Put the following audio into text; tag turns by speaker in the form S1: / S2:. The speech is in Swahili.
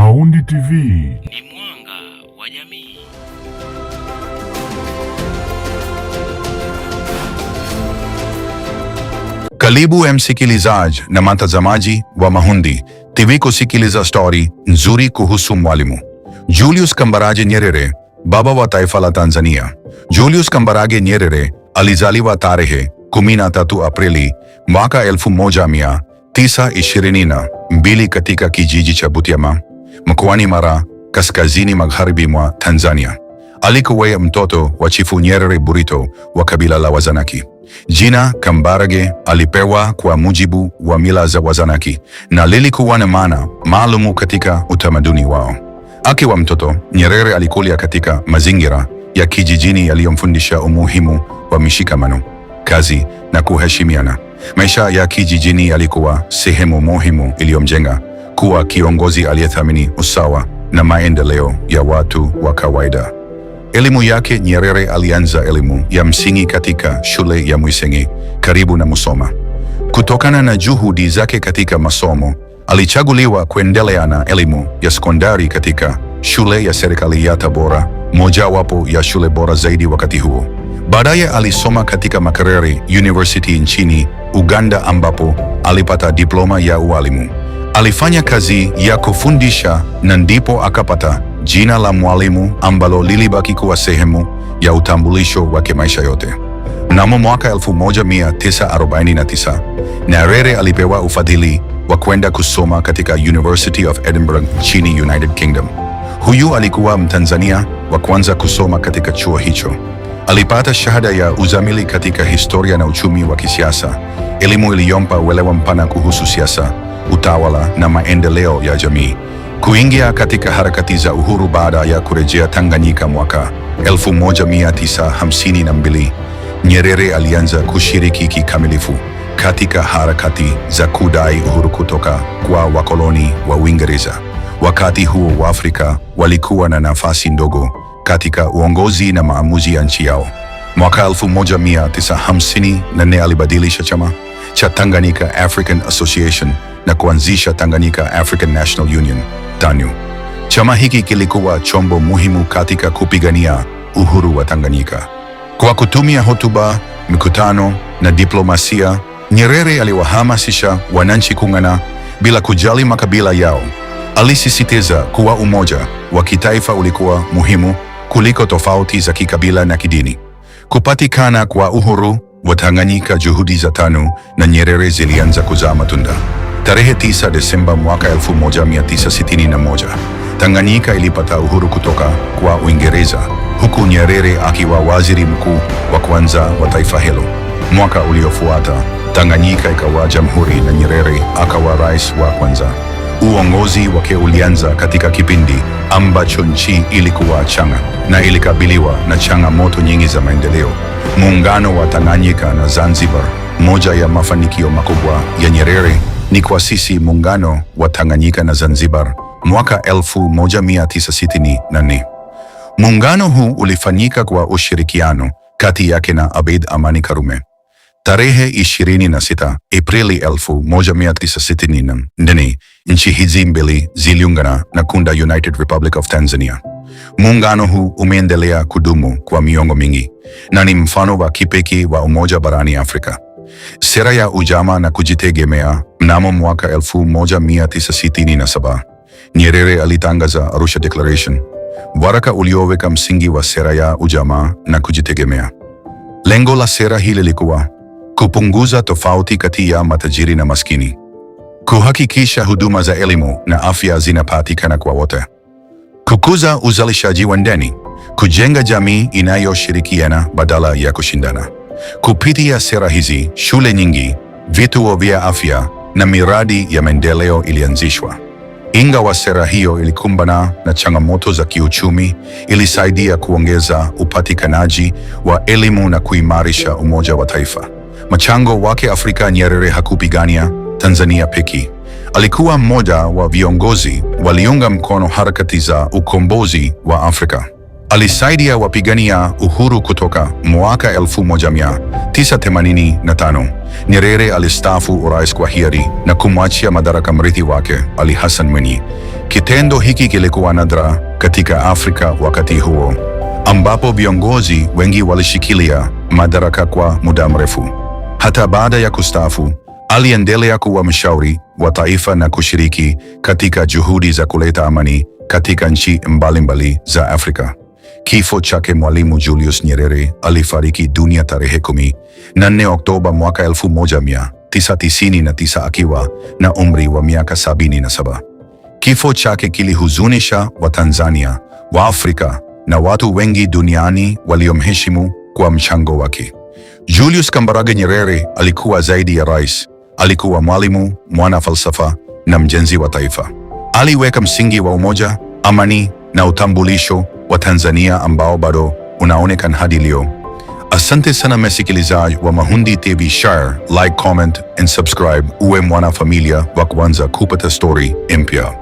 S1: Mahundi TV
S2: ni mwanga wa jamii.
S3: Karibu msikilizaji na mtazamaji wa Mahundi TV kusikiliza story nzuri kuhusu Mwalimu Julius Kambarage Nyerere, baba wa taifa la Tanzania. Julius Kambarage Nyerere alizaliwa tarehe 13 Aprili mwaka 1922 katika kijiji cha Butiama, mkoani Mara, kaskazini magharibi mwa Tanzania. Alikuwa mtoto wa Chifu Nyerere Burito wa kabila la Wazanaki. Jina Kambarage alipewa kwa mujibu wa mila za Wazanaki na lilikuwa na maana maalumu katika utamaduni wao. Akiwa mtoto, Nyerere alikulia katika mazingira ya kijijini yaliyomfundisha umuhimu wa mshikamano, kazi na kuheshimiana. Maisha ya kijijini yalikuwa sehemu muhimu iliyomjenga kuwa kiongozi aliyethamini usawa na maendeleo ya watu wa kawaida. Elimu yake, Nyerere alianza elimu ya msingi katika shule ya Mwisenyi karibu na Musoma. Kutokana na juhudi zake katika masomo, alichaguliwa kuendelea na elimu ya sekondari katika shule ya serikali ya Tabora, mojawapo ya shule bora zaidi wakati huo. Baadaye alisoma katika Makerere University nchini Uganda ambapo alipata diploma ya ualimu. Alifanya kazi ya kufundisha na ndipo akapata jina la mwalimu ambalo lilibaki kuwa sehemu ya utambulisho wake maisha yote. Mnamo mwaka 1949, Nyerere alipewa ufadhili wa kwenda kusoma katika University of Edinburgh nchini United Kingdom. Huyu alikuwa Mtanzania wa kwanza kusoma katika chuo hicho. Alipata shahada ya uzamili katika historia na uchumi wa kisiasa, elimu iliyompa uelewa mpana kuhusu siasa, utawala na maendeleo ya jamii. Kuingia katika harakati za uhuru baada ya kurejea Tanganyika mwaka 1952, Nyerere alianza kushiriki kikamilifu katika harakati za kudai uhuru kutoka kwa wakoloni wa Uingereza. Wakati huo Waafrika walikuwa na nafasi ndogo katika uongozi na maamuzi ya nchi yao. Mwaka 1954 alibadilisha chama cha Tanganyika African Association na kuanzisha Tanganyika African National Union TANU. Chama hiki kilikuwa chombo muhimu katika kupigania uhuru wa Tanganyika. Kwa kutumia hotuba, mikutano na diplomasia, Nyerere aliwahamasisha wananchi kuungana bila kujali makabila yao. Alisisitiza kuwa umoja wa kitaifa ulikuwa muhimu kuliko tofauti za kikabila na kidini. Kupatikana kwa uhuru wa Tanganyika, juhudi za TANU na Nyerere zilianza kuzaa matunda. Tarehe 9 Desemba mwaka 1961, Tanganyika ilipata uhuru kutoka kwa Uingereza, huku Nyerere akiwa waziri mkuu wa kwanza wa taifa hilo. Mwaka uliofuata, Tanganyika ikawa jamhuri na Nyerere akawa rais wa kwanza. Uongozi wake ulianza katika kipindi ambacho nchi ilikuwa changa na ilikabiliwa na changamoto nyingi za maendeleo. Muungano wa Tanganyika na Zanzibar. Moja ya mafanikio makubwa ya Nyerere ni kuasisi muungano wa Tanganyika na Zanzibar mwaka 1964. Muungano huu ulifanyika kwa ushirikiano kati yake na Abeid Amani Karume. Tarehe 26 Aprili 1964, nchi hizi mbili ziliungana na kuunda United Republic of Tanzania. Muungano huu umeendelea kudumu kwa miongo mingi na ni mfano wa kipekee wa umoja barani Afrika. Sera ya ujamaa na kujitegemea. Mnamo mwaka 1967, Nyerere alitangaza Arusha Declaration, waraka ulioweka msingi wa sera ya ujamaa na kujitegemea. Lengo la sera hili lilikuwa kupunguza tofauti kati ya matajiri na maskini, kuhakikisha huduma za elimu na afya zinapatikana kwa wote, kukuza uzalishaji wa ndani, kujenga jamii inayoshirikiana badala ya kushindana. Kupitia sera hizi, shule nyingi, vituo vya afya na miradi ya maendeleo ilianzishwa. Ingawa sera hiyo ilikumbana na changamoto za kiuchumi, ilisaidia kuongeza upatikanaji wa elimu na kuimarisha umoja wa taifa. Mchango wake Afrika. Nyerere hakupigania Tanzania pekee. Alikuwa mmoja wa viongozi waliunga mkono harakati za ukombozi wa Afrika. Alisaidia wapigania uhuru kutoka mwaka 1985. Nyerere alistaafu urais kwa hiari na kumwachia madaraka mrithi wake Ali Hassan Mwinyi. Kitendo hiki kilikuwa nadra katika Afrika wakati huo, ambapo viongozi wengi walishikilia madaraka kwa muda mrefu. Hata baada ya kustaafu, aliendelea kuwa mshauri wa taifa na kushiriki katika juhudi za kuleta amani katika nchi mbalimbali za Afrika. Kifo chake Mwalimu Julius Nyerere alifariki dunia tarehe 14 Oktoba mwaka 1999 akiwa na umri wa miaka 77. Kifo chake kilihuzunisha Watanzania, Waafrika na watu wengi duniani waliomheshimu kwa mchango wake. Julius Kambarage Nyerere alikuwa zaidi ya rais. Alikuwa mwalimu, mwana falsafa na mjenzi wa taifa. Aliweka msingi wa umoja, amani na utambulisho wa Tanzania ambao bado unaonekana hadi leo. Asante sana msikilizaji wa Mahundi TV. Share, like, comment and subscribe uwe mwana familia wa kwanza kupata story mpya.